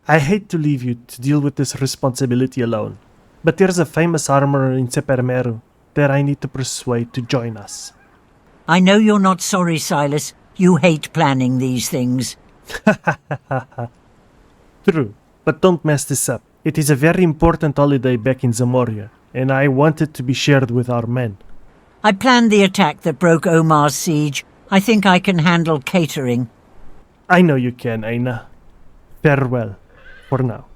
I hate to leave you to deal with this responsibility alone, but there's a famous armorer in Sepermeru that I need to persuade to join us. I know you're not sorry, Sylas. You hate planning these things. True, but don't mess this up. It is a very important holiday back in Zamoria, and I want it to be shared with our men. I planned the attack that broke Omar's siege. I think I can handle catering. I know you can, Aina. Farewell, for now.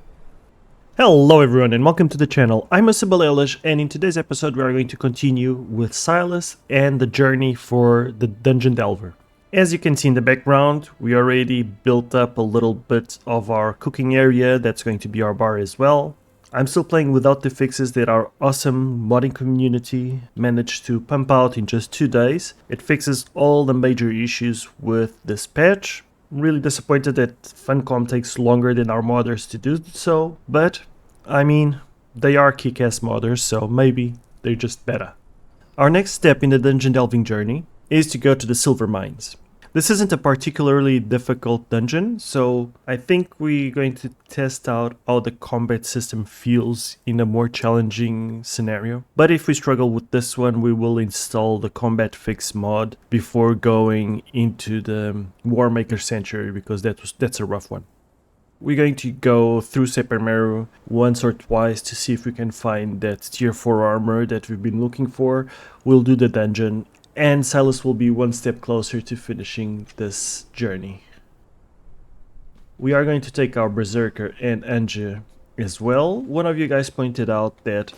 Hello everyone and welcome to the channel. I'm Elish, and in today's episode we are going to continue with Sylas and the journey for the Dungeon Delver. As you can see in the background, we already built up a little bit of our cooking area. That's going to be our bar as well. I'm still playing without the fixes that our awesome modding community managed to pump out in just 2 days. It fixes all the major issues with this patch. I'm really disappointed that Funcom takes longer than our modders to do so, but I mean, they are kick-ass modders, so maybe they're just better. Our next step in the dungeon delving journey is to go to the silver mines. This isn't a particularly difficult dungeon, so I think we're going to test out how the combat system feels in a more challenging scenario. But if we struggle with this one, we will install the combat fix mod before going into the Warmaker Sanctuary, because that's a rough one. We're going to go through Sepermeru once or twice to see if we can find that tier 4 armor that we've been looking for. We'll do the dungeon, and Sylas will be one step closer to finishing this journey. We are going to take our Berserker and Ange as well. One of you guys pointed out that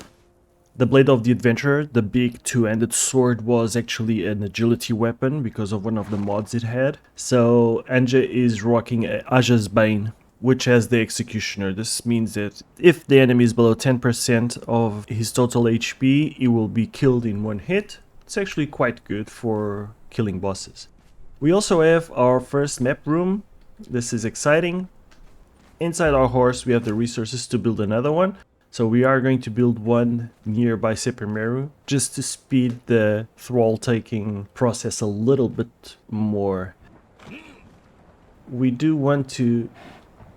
the Blade of the Adventurer, the big two-handed sword, was actually an agility weapon because of one of the mods it had. So Ange is rocking Aja's Bane, which has the Executioner. This means that if the enemy is below 10% of his total HP, he will be killed in one hit. It's actually quite good for killing bosses. We also have our first map room. This is exciting. Inside our horse we have the resources to build another one. So we are going to build one nearby Sepermeru just to speed the thrall taking process a little bit more. We do want to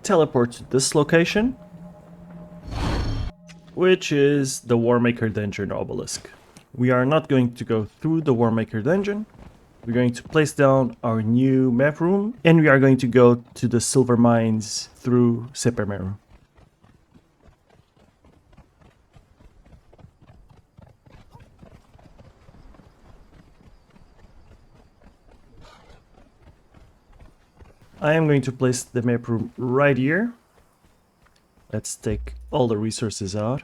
teleport to this location, which is the Warmaker Dungeon Obelisk. We are not going to go through the Warmaker Dungeon. We're going to place down our new map room, and we are going to go to the silver mines through Sepermeru. I am going to place the map room right here. Let's take all the resources out.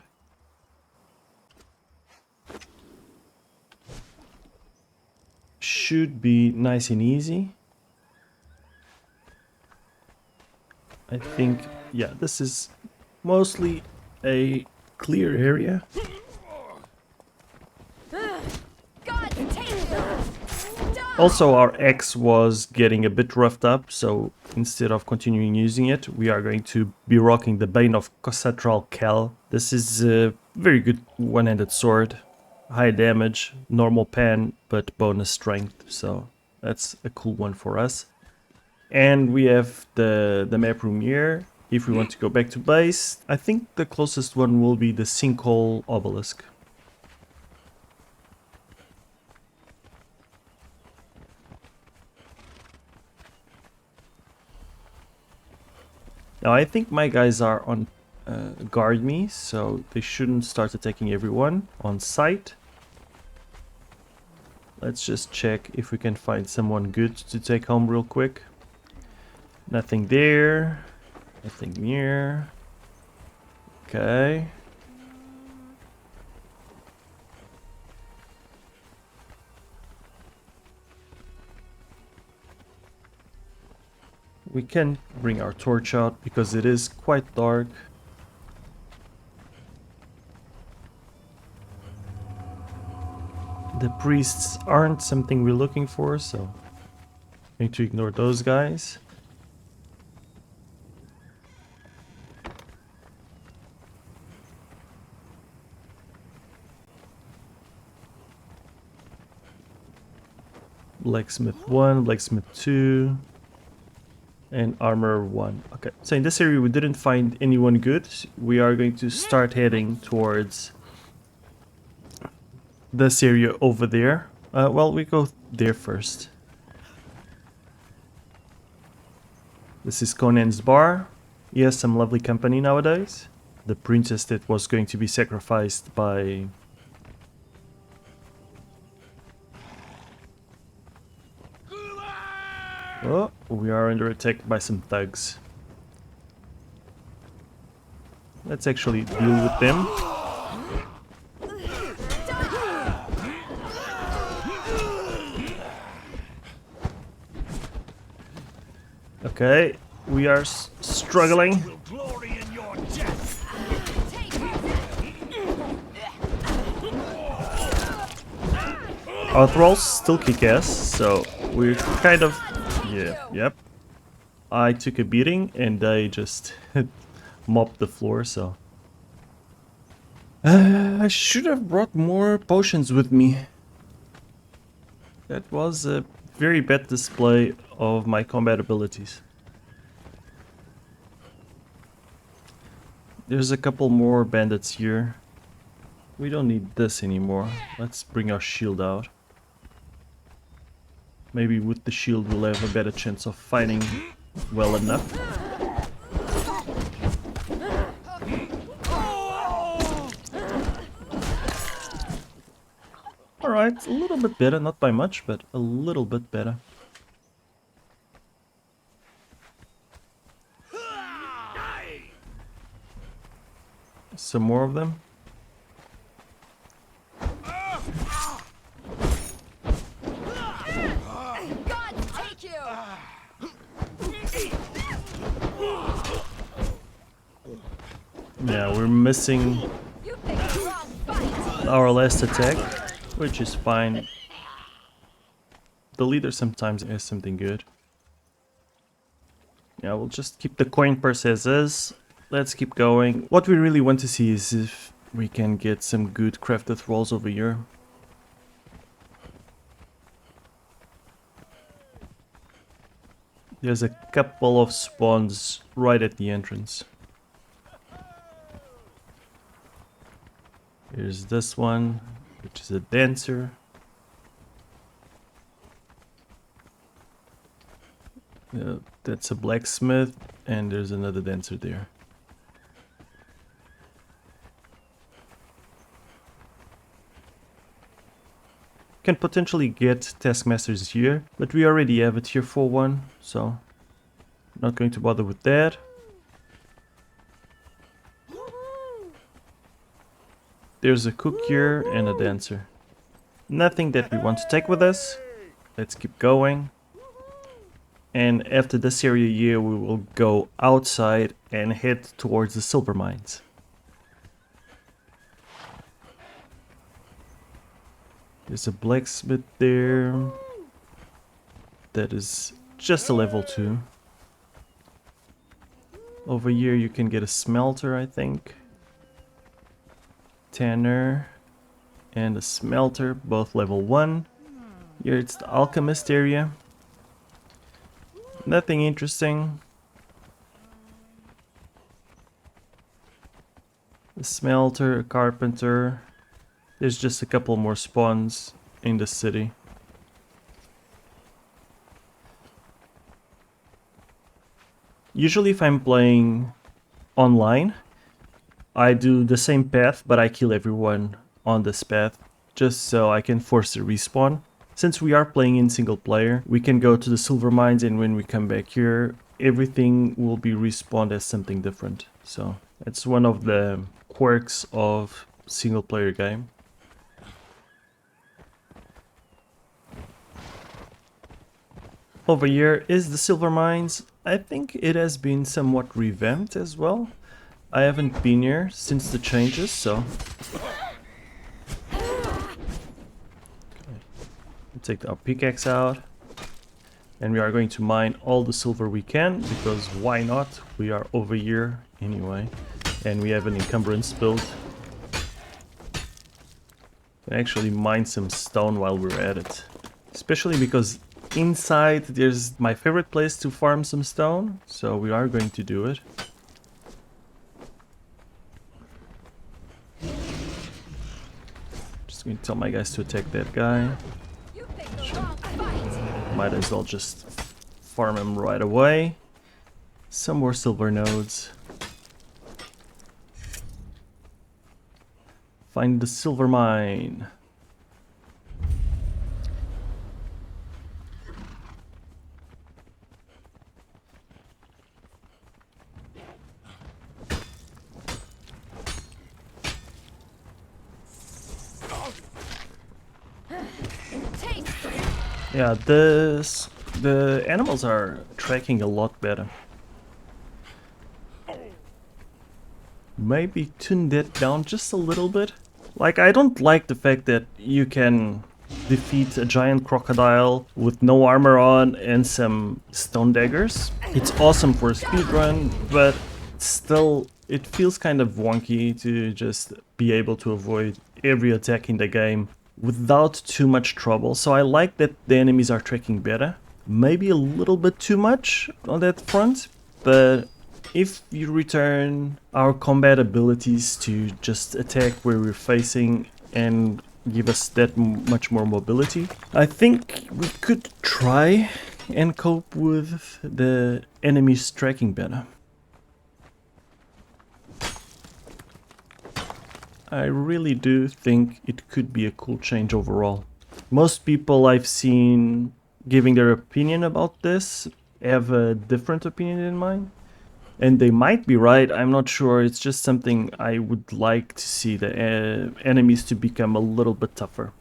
Should be nice and easy. I think, yeah, this is mostly a clear area. Also, our axe was getting a bit roughed up, so instead of continuing using it, we are going to be rocking the Bane of Kossatral Kel. This is a very good one-handed sword. High damage, normal pan, but bonus strength, so that's a cool one for us. And we have the map room here. If we want to go back to base, I think the closest one will be the Sinkhole Obelisk. Now I think my guys are on guard me, so they shouldn't start attacking everyone on sight. Let's just check if we can find someone good to take home real quick. Nothing there. Nothing near. Okay. We can bring our torch out because it is quite dark. The priests aren't something we're looking for, so I'm going to ignore those guys. Blacksmith 1, Blacksmith 2. And armor 1. Okay, so in this area we didn't find anyone good. We are going to start heading towards this area over there. Well, we go there first. This is Conan's bar. He has some lovely company nowadays. The princess that was going to be sacrificed by... Oh, we are under attack by some thugs. Let's actually deal with them. Okay, we are struggling. Our thralls still kick ass, so we're kind of... Yeah, yep. I took a beating and they just mopped the floor, so... I should have brought more potions with me. That was a very bad display of my combat abilities. There's a couple more bandits here. We don't need this anymore. Let's bring our shield out. Maybe with the shield we'll have a better chance of fighting well enough. Alright, a little bit better, not by much, but a little bit better. Some more of them. Yeah, we're missing our last attack, which is fine. The leader sometimes has something good. Yeah, we'll just keep the coin purse as is. Let's keep going. What we really want to see is if we can get some good crafted thralls over here. There's a couple of spawns right at the entrance. Here's this one, which is a dancer. That's a blacksmith, and there's another dancer there. Can potentially get taskmasters here, but we already have a tier 4 one, so not going to bother with that. There's a cook here and a dancer. Nothing that we want to take with us. Let's keep going. And after this area here, we will go outside and head towards the silver mines. There's a blacksmith there. That is just a level 2. Over here you can get a smelter, I think. Tanner and a smelter, both level 1. Here it's the alchemist area. Nothing interesting. A smelter, a carpenter. There's just a couple more spawns in the city. Usually if I'm playing online, I do the same path, but I kill everyone on this path, just so I can force a respawn. Since we are playing in single player, we can go to the silver mines, and when we come back here, everything will be respawned as something different. So that's one of the quirks of single player game. Over here is the silver mines. I think it has been somewhat revamped as well. I haven't been here since the changes, so... Okay. Take our pickaxe out. And we are going to mine all the silver we can, because why not? We are over here anyway. And we have an encumbrance build. Can actually mine some stone while we're at it. Especially because inside there's my favorite place to farm some stone, so we are going to do it. Just going to tell my guys to attack that guy. Might as well just farm him right away. Some more silver nodes. Find the silver mine. Yeah, the animals are tracking a lot better. Maybe tune that down just a little bit. Like, I don't like the fact that you can defeat a giant crocodile with no armor on and some stone daggers. It's awesome for a speedrun, but still it feels kind of wonky to just be able to avoid every attack in the game without too much trouble. So I like that the enemies are tracking better. Maybe a little bit too much on that front, but if you return our combat abilities to just attack where we're facing and give us that much more mobility, I think we could try and cope with the enemies tracking better. I really do think it could be a cool change overall. Most people I've seen giving their opinion about this have a different opinion than mine. And they might be right, I'm not sure. It's just something I would like to see the enemies to become a little bit tougher.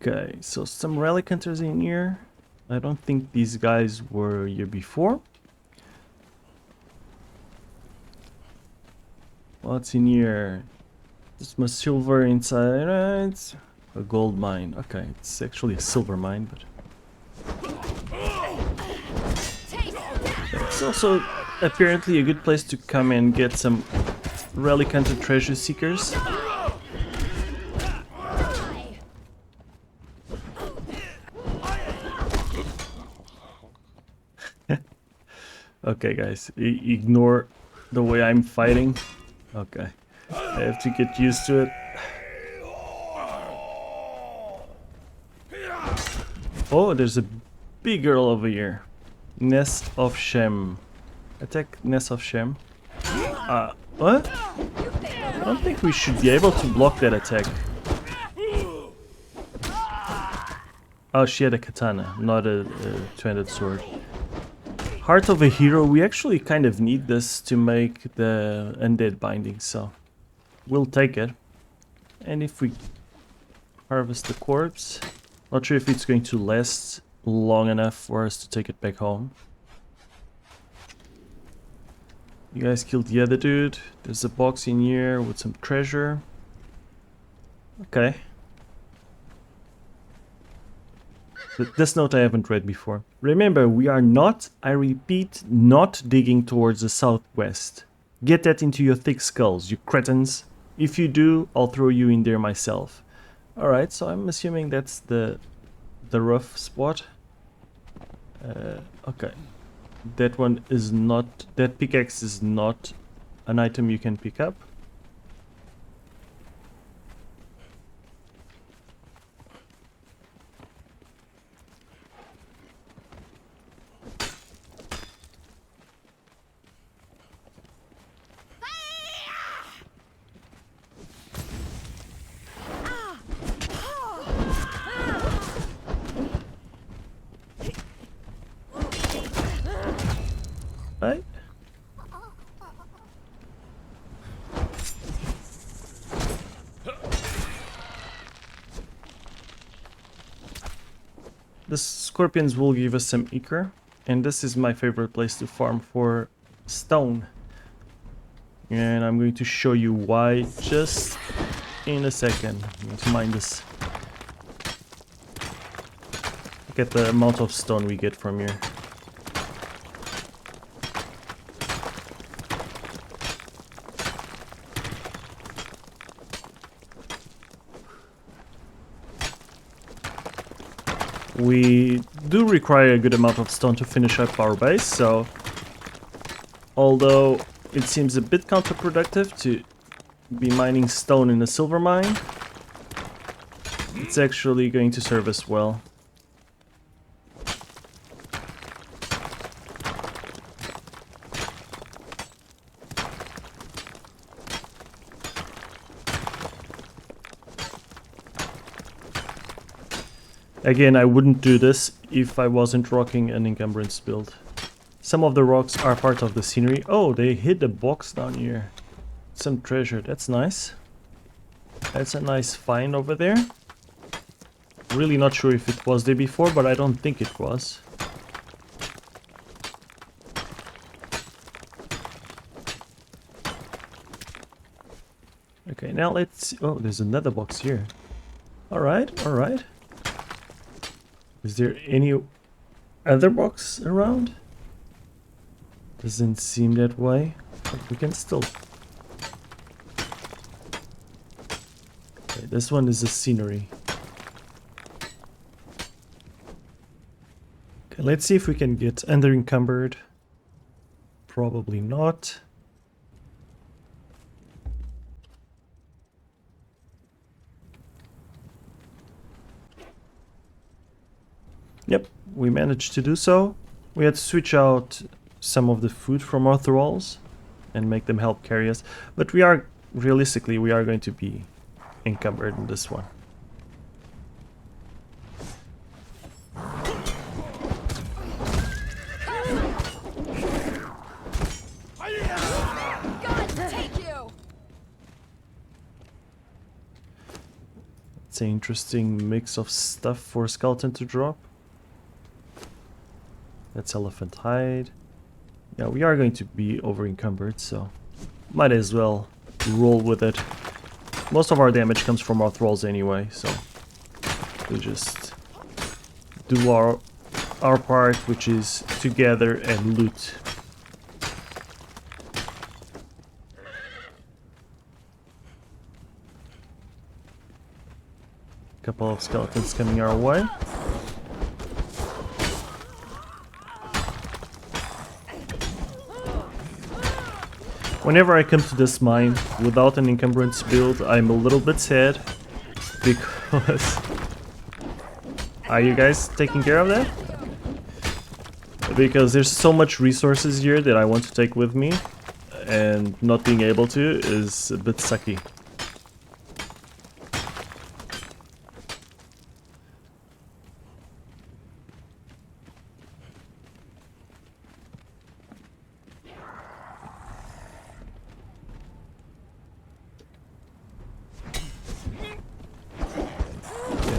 Okay, so some relic hunters in here. I don't think these guys were here before. What's in here? There's more silver inside, right? A gold mine. Okay, it's actually a silver mine, but... It's also apparently a good place to come and get some relic hunter treasure seekers. Okay guys, ignore the way I'm fighting. Okay, I have to get used to it. Oh, there's a big girl over here. Nest of Shem. Attack Nest of Shem. What? I don't think we should be able to block that attack. Oh, she had a katana, not a two-handed sword. Heart of a Hero, we actually kind of need this to make the undead binding, so we'll take it. And if we harvest the corpse, not sure if it's going to last long enough for us to take it back home. You guys killed the other dude. There's a box in here with some treasure. Okay. This note I haven't read before. Remember, we are not, I repeat, not digging towards the southwest. Get that into your thick skulls, you cretins. If you do, I'll throw you in there myself. Alright, so I'm assuming that's the rough spot. Okay. That one is not, that pickaxe is not an item you can pick up. Right? The scorpions will give us some ichor, and this is my favorite place to farm for stone. And I'm going to show you why just in a second. I'm going to mine this. Look at the amount of stone we get from here. We do require a good amount of stone to finish up our base, so although it seems a bit counterproductive to be mining stone in a silver mine, it's actually going to serve us well. Again, I wouldn't do this if I wasn't rocking an encumbrance build. Some of the rocks are part of the scenery. Oh, they hid a box down here. Some treasure, that's nice. That's a nice find over there. Really not sure if it was there before, but I don't think it was. Okay, now let's... Oh, there's another box here. Alright, alright. Is there any other box around? Doesn't seem that way, but we can still... Okay, this one is a scenery. Okay, let's see if we can get under encumbered. Probably not. Yep, we managed to do so. We had to switch out some of the food from our thralls and make them help carry us. But we are, realistically, we are going to be encumbered in this one. It's an interesting mix of stuff for a skeleton to drop. That's elephant hide. Yeah, we are going to be over encumbered, so might as well roll with it. Most of our damage comes from our thralls anyway, so we just do our part, which is to gather and loot. Couple of skeletons coming our way. Whenever I come to this mine without an encumbrance build, I'm a little bit sad because... Are you guys taking care of that? Because there's so much resources here that I want to take with me, and not being able to is a bit sucky.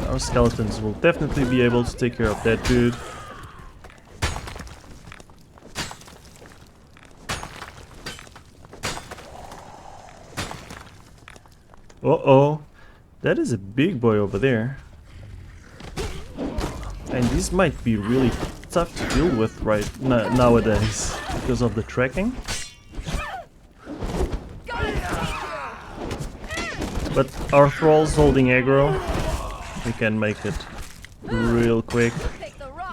Our skeletons will definitely be able to take care of that dude. Uh-oh. That is a big boy over there. And these might be really tough to deal with nowadays because of the tracking. But our thrall's holding aggro. We can make it real quick.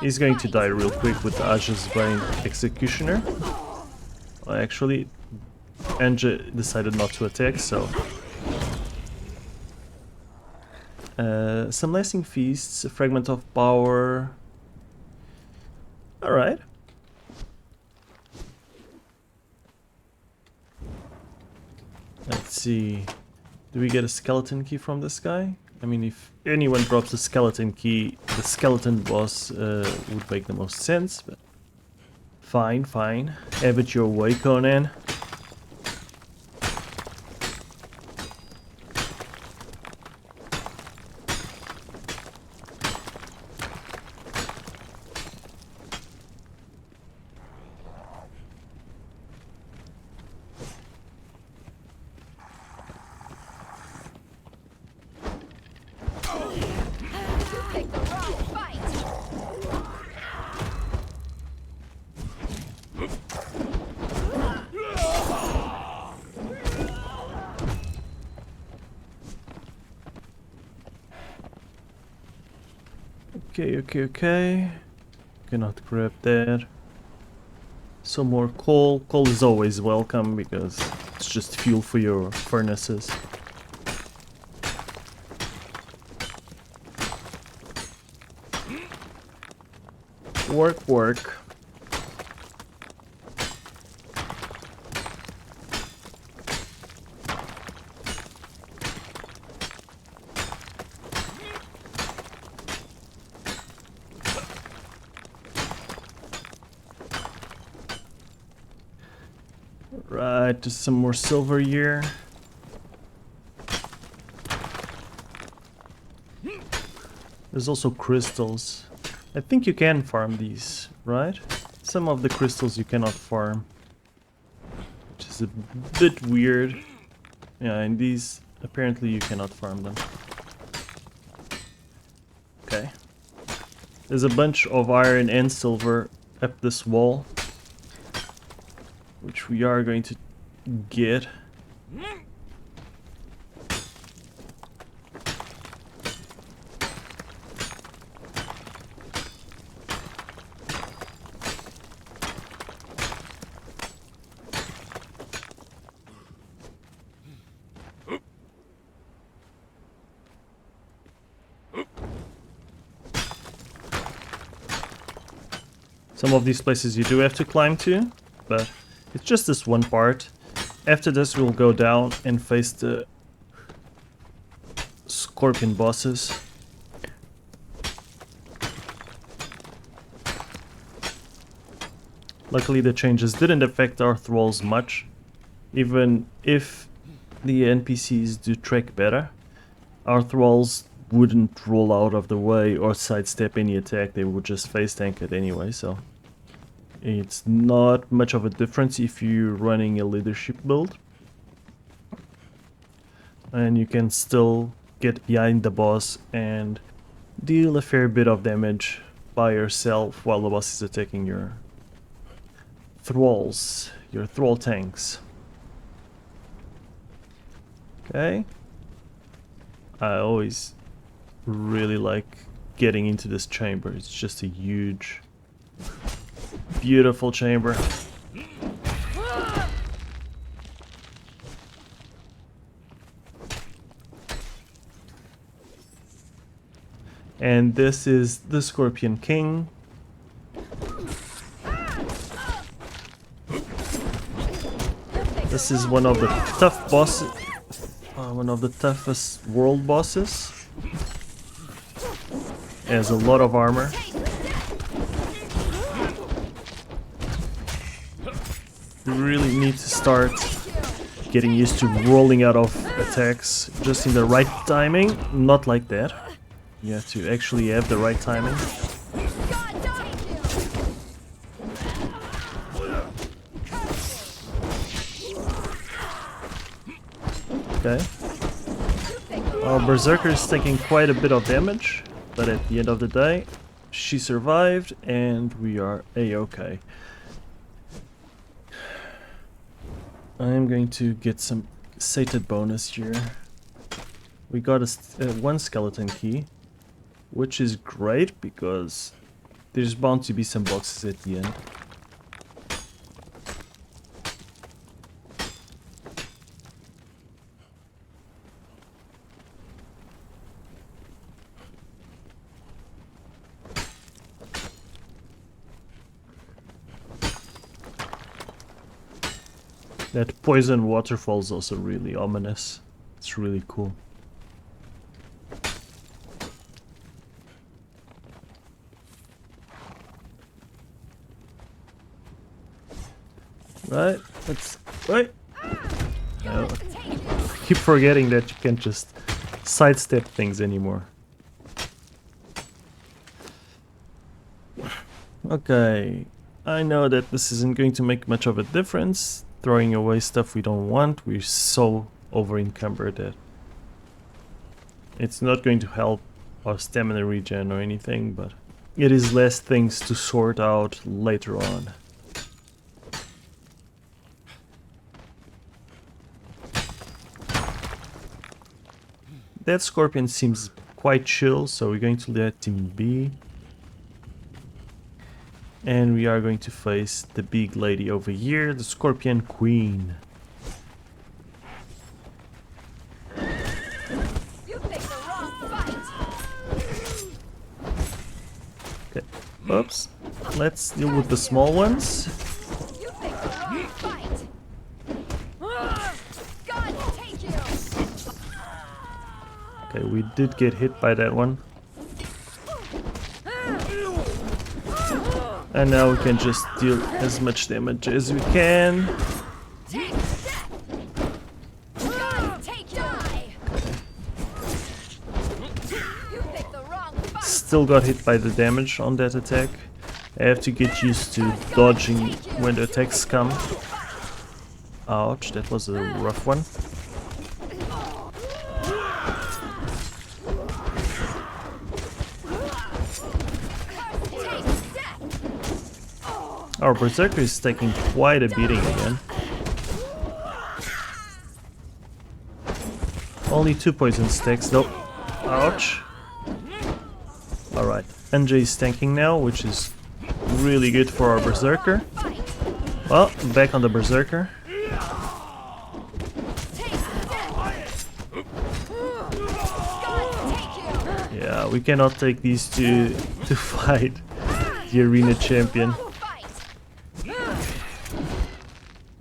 He's going to die real quick with the Ajah's Bane Executioner. Well, actually, Anja decided not to attack, so... some lasting feasts, a fragment of power... Alright. Let's see... Do we get a skeleton key from this guy? I mean, if anyone drops a skeleton key, the skeleton boss would make the most sense, but... Fine, fine. Have it your way, Conan. Okay. Cannot grab that. Some more coal. Coal is always welcome because it's just fuel for your furnaces. Work. Right, just some more silver here. There's also crystals. I think you can farm these, right? Some of the crystals you cannot farm, which is a bit weird. Yeah, and these, apparently you cannot farm them. Okay. There's a bunch of iron and silver up this wall, which we are going to get. Some of these places you do have to climb to, but it's just this one part. After this we'll go down and face the scorpion bosses. Luckily the changes didn't affect our thralls much, even if the NPCs do track better. Our thralls wouldn't roll out of the way or sidestep any attack, they would just face tank it anyway, so it's not much of a difference if you're running a leadership build. And you can still get behind the boss and deal a fair bit of damage by yourself while the boss is attacking your thralls, your thrall tanks. Okay. I always really like getting into this chamber. It's just a huge, beautiful chamber. And this is the Scorpion King. This is one of the tough bosses, one of the toughest world bosses. Has a lot of armor. You really need to start getting used to rolling out of attacks just in the right timing, not like that. You have to actually have the right timing. Okay. Our Berserker is taking quite a bit of damage, but at the end of the day, she survived and we are a-okay. I'm going to get some sated bonus here. We got one skeleton key, which is great because there's bound to be some boxes at the end. That poison waterfall is also really ominous. It's really cool. Right, let's wait. No. Keep forgetting that you can't just sidestep things anymore. Okay, I know that this isn't going to make much of a difference. Throwing away stuff we don't want, we're so over encumbered that it's not going to help our stamina regen or anything, but it is less things to sort out later on. That scorpion seems quite chill, so we're going to let him be. And we are going to face the big lady over here, the Scorpion Queen. You picked the wrong fight. Okay, oops. Let's deal with the small ones. You picked the wrong fight. God take you. Okay, we did get hit by that one. And now we can just deal as much damage as we can. Take that. God take die. You picked the wrong fight. Still got hit by the damage on that attack. I have to get used to dodging when the attacks come. Ouch, that was a rough one. Our Berserker is taking quite a beating again. Only 2 poison stacks though. Ouch. Alright, NJ is tanking now, which is really good for our Berserker. Well, back on the Berserker. Yeah, we cannot take these two to fight the arena champion.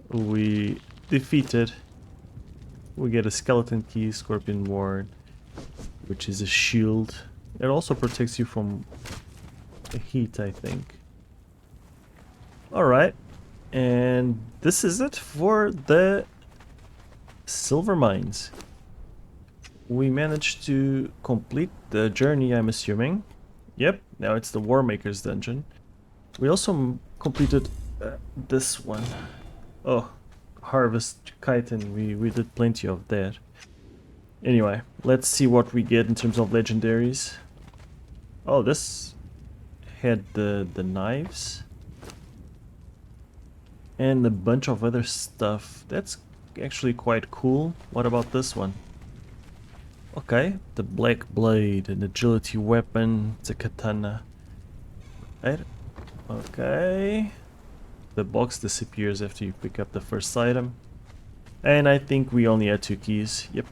We defeated. We get a skeleton key, scorpion ward, which is a shield. It also protects you from the heat, I think. Alright, and this is it for the silver mines. We managed to complete the journey, I'm assuming. Yep, now it's the War Maker's dungeon. We also completed this one. Oh, Harvest Chitin, we did plenty of that. Anyway, let's see what we get in terms of legendaries. Oh, this had the knives. And a bunch of other stuff. That's actually quite cool. What about this one? Okay, the Black Blade, an agility weapon, it's a katana. Right? Okay. The box disappears after you pick up the first item. And I think we only had 2 keys. Yep.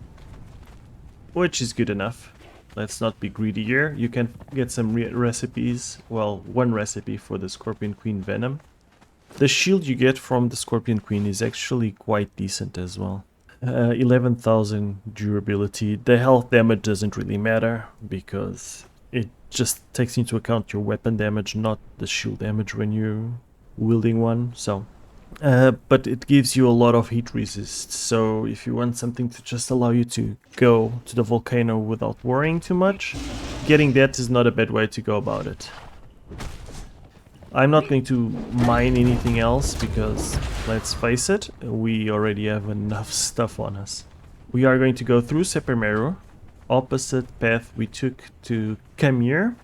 Which is good enough. Let's not be greedy here. You can get some recipes. Well, 1 recipe for the Scorpion Queen Venom. The shield you get from the Scorpion Queen is actually quite decent as well. 11,000 durability. The health damage doesn't really matter because it just takes into account your weapon damage, not the shield damage when you're wielding one. So, but it gives you a lot of heat resist. So if you want something to just allow you to go to the volcano without worrying too much, getting that is not a bad way to go about it. I'm not going to mine anything else because, let's face it, we already have enough stuff on us. We are going to go through Sepermeru, opposite path we took to come here,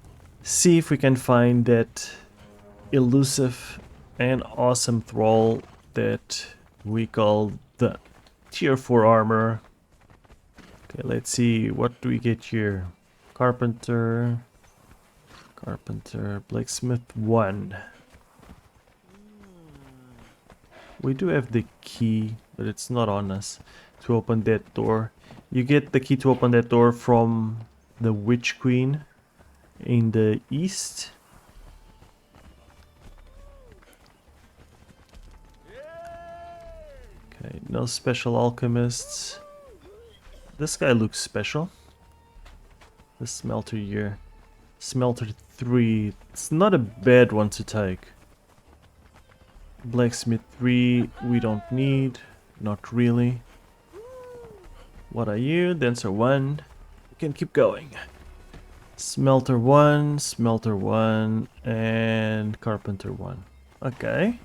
see if we can find that elusive and awesome thrall that we call the tier 4 armor. Okay, let's see, what do we get here? Carpenter, blacksmith 1. We do have the key, but it's not on us to open that door. You get the key to open that door from the Witch Queen in the east. Okay, no special alchemists. This guy looks special. The smelter here. Smelter 3. It's not a bad one to take. Blacksmith 3 we don't need. Not really. What are you? Dancer 1. We can keep going. Smelter 1, and Carpenter 1. Okay.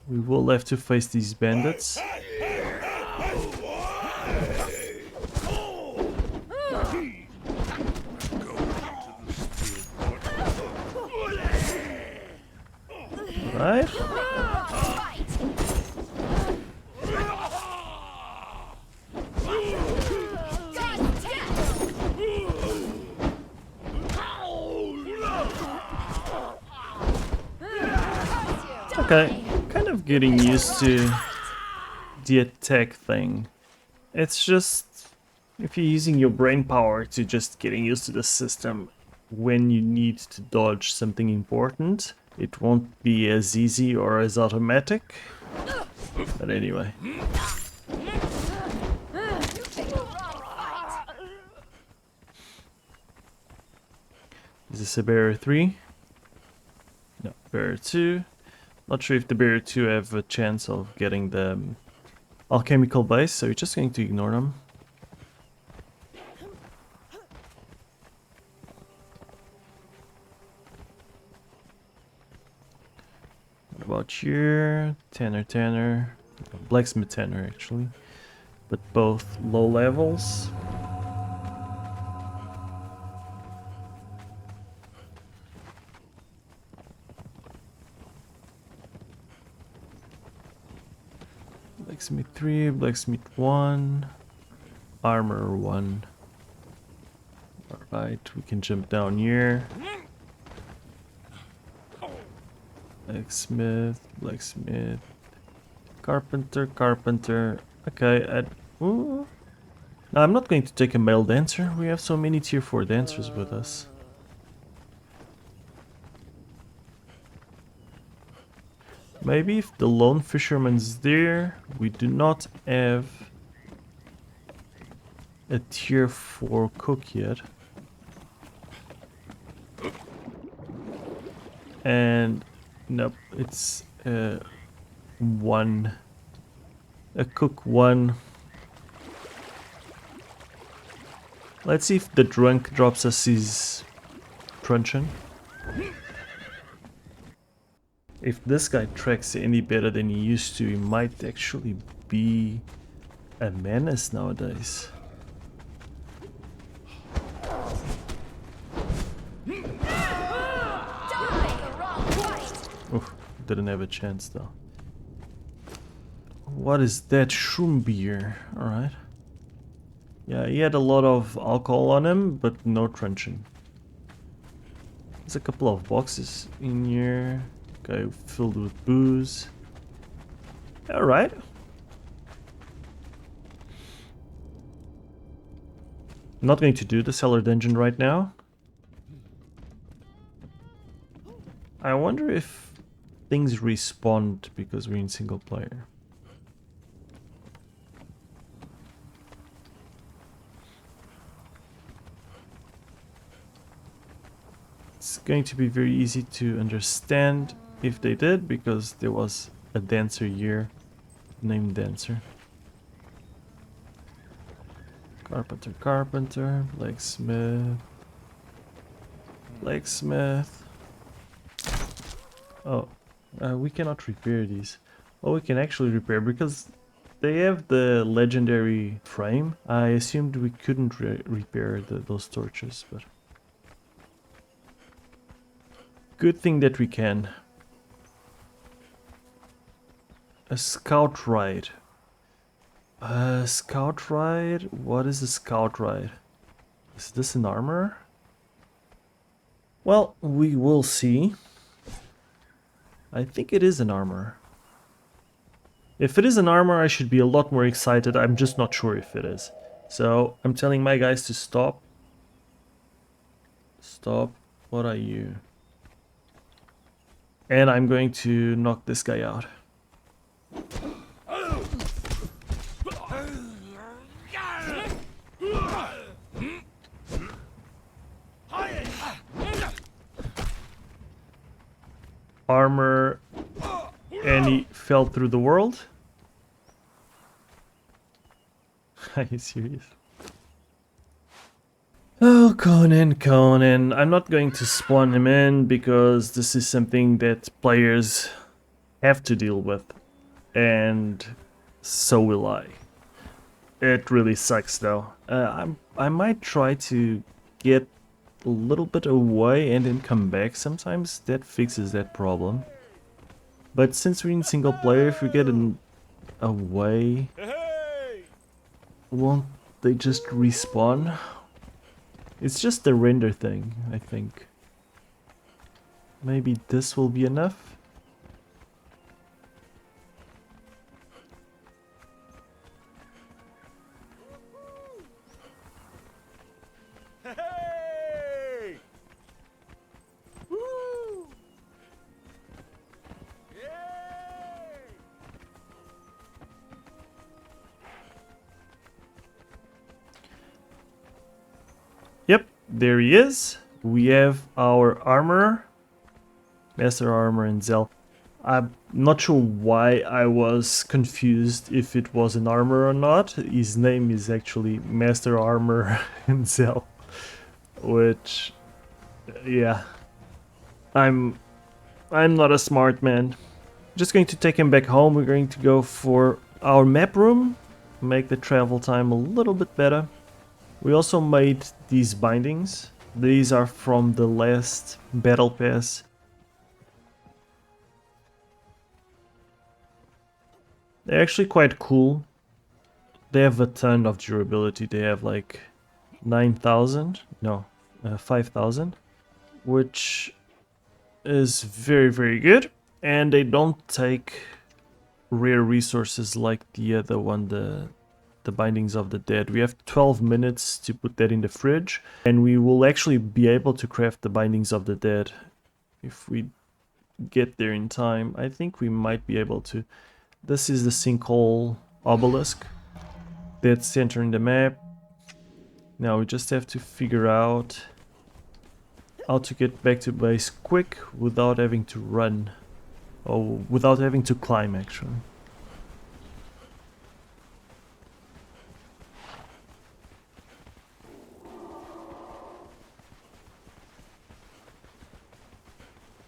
We will have to face these bandits. Right? Okay, kind of getting used to the attack thing. It's just, if you're using your brain power to just getting used to the system, when you need to dodge something important, it won't be as easy or as automatic. But anyway. Is this a barrier 3? No, barrier 2. Not sure if the barrier 2 have a chance of getting the alchemical base, so we're just going to ignore them. What about here? Tanner. Blacksmith Tanner actually. But both low levels. Blacksmith 3, Blacksmith 1, Armor 1. Alright, we can jump down here. Blacksmith, Carpenter. Okay, ooh. Now I'm not going to take a male dancer. We have so many tier 4 dancers with us. Maybe if the lone fisherman's there, we do not have a tier 4 cook yet. And nope, it's a cook 1. Let's see if the drunk drops us his truncheon. If this guy tracks any better than he used to, he might actually be a menace nowadays. Oof, didn't have a chance though. What is that? Shroom beer. Alright. Yeah, he had a lot of alcohol on him, but no truncheon. There's a couple of boxes in here. Okay, filled with booze. Alright. I'm not going to do the cellar dungeon right now. I wonder if things respawn because we're in single player. It's going to be very easy to understand if they did, because there was a dancer here named Dancer. Carpenter, blacksmith. Oh, we cannot repair these. Oh, we can actually repair because they have the legendary frame. I assumed we couldn't repair those torches, but good thing that we can. A scout ride. Scout ride? What is a scout ride? Is this an armor? Well, we will see. I think it is an armor. If it is an armor, I should be a lot more excited. I'm just not sure if it is. So, I'm telling my guys to stop. Stop. What are you? And I'm going to knock this guy out. Armor, and he fell through the world. Are you serious? Oh, Conan. I'm not going to spawn him in because this is something that players have to deal with. And so will I. It really sucks though. I might try to get a little bit away and then come back sometimes. That fixes that problem. But since we're in single player, if we get away, won't they just respawn? It's just the render thing, I think. Maybe this will be enough? there he is. We have our armor, Master Armor and Zell. I'm not sure why I was confused if it was an armor or not. His name is actually Master Armor and Zell, which, yeah, I'm not a smart man. Just going to take him back home. We're going to go for our map room, make the travel time a little bit better. We also made these bindings. These are from the last battle pass. They're actually quite cool. They have a ton of durability. They have like 9,000, no, 5,000, which is very, very good. And they don't take rare resources like the other one, the Bindings of the Dead. We have 12 minutes to put that in the fridge, and we will actually be able to craft the Bindings of the Dead if we get there in time. I think we might be able to. This is the sinkhole obelisk, dead center in the map. Now we just have to figure out how to get back to base quick without having to run, or without having to climb actually.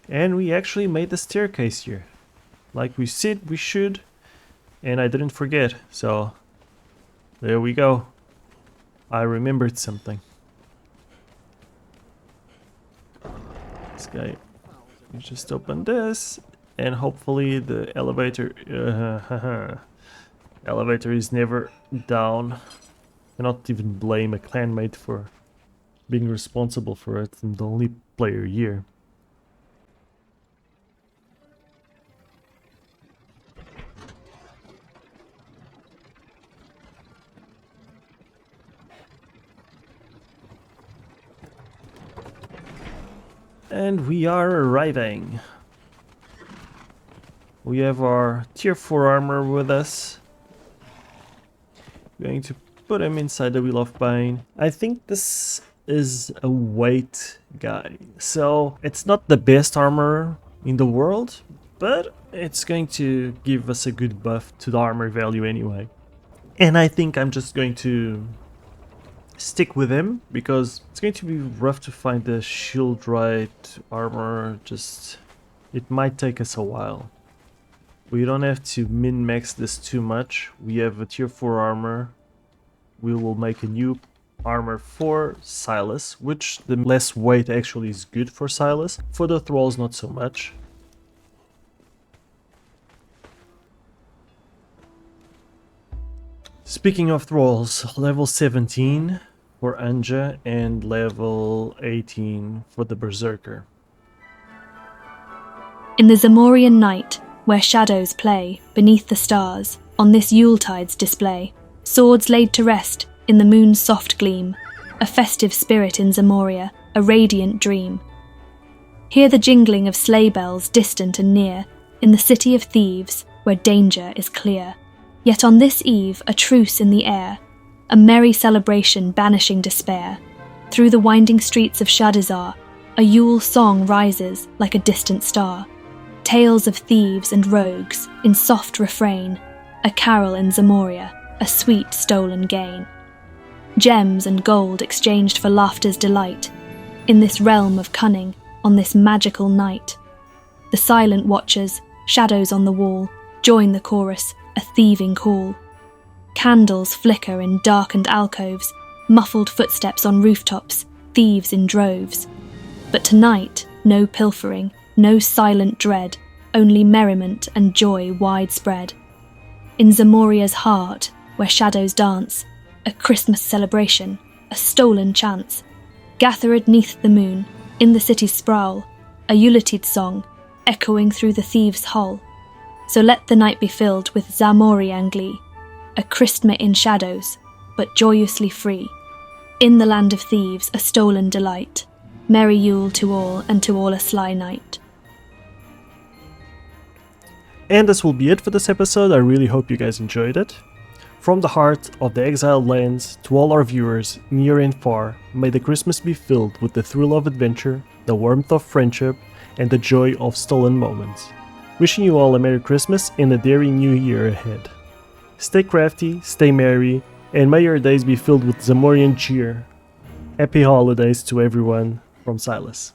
And we actually made the staircase here, like we said we should, and I didn't forget, so there we go. I remembered something. This guy, you just open this, and hopefully the elevator, elevator is never down. Cannot even blame a clanmate for being responsible for it. I'm the only player here. And we are arriving. We have our tier 4 armor with us. Going to put him inside the Wheel of Pain. I think this is a weight guy, so it's not the best armor in the world, but it's going to give us a good buff to the armor value anyway. And I think I'm just going to stick with him, because it's going to be rough to find the shield right armor. Just, it might take us a while. We don't have to min-max this too much. We have a tier 4 armor. We will make a new armor for Sylas, which the less weight actually is good for Sylas. For the thralls, not so much. Speaking of thralls, level 17 for Anja and level 18 for the Berserker. In the Zamorian night, where shadows play beneath the stars, on this Yuletide's display, swords laid to rest in the moon's soft gleam, a festive spirit in Zamoria, a radiant dream. Hear the jingling of sleigh bells distant and near, in the city of thieves, where danger is clear. Yet on this eve a truce in the air, a merry celebration banishing despair. Through the winding streets of Shadizar, a Yule song rises like a distant star. Tales of thieves and rogues in soft refrain, a carol in Zamoria, a sweet stolen gain. Gems and gold exchanged for laughter's delight, in this realm of cunning, on this magical night. The silent watchers, shadows on the wall, join the chorus, a thieving call. Candles flicker in darkened alcoves, muffled footsteps on rooftops, thieves in droves. But tonight, no pilfering, no silent dread, only merriment and joy widespread. In Zamoria's heart, where shadows dance, a Christmas celebration, a stolen chance. Gathered 'neath the moon, in the city's sprawl, a Yuletide song, echoing through the thieves' hull. So let the night be filled with Zamorian glee, a Christmas in shadows, but joyously free. In the land of thieves, a stolen delight. Merry Yule to all, and to all a sly night. And this will be it for this episode. I really hope you guys enjoyed it. From the heart of the exiled lands to all our viewers, near and far, may the Christmas be filled with the thrill of adventure, the warmth of friendship, and the joy of stolen moments. Wishing you all a Merry Christmas and a daring New Year ahead. Stay crafty, stay merry, and may your days be filled with Zamorian cheer. Happy holidays to everyone from Sylas.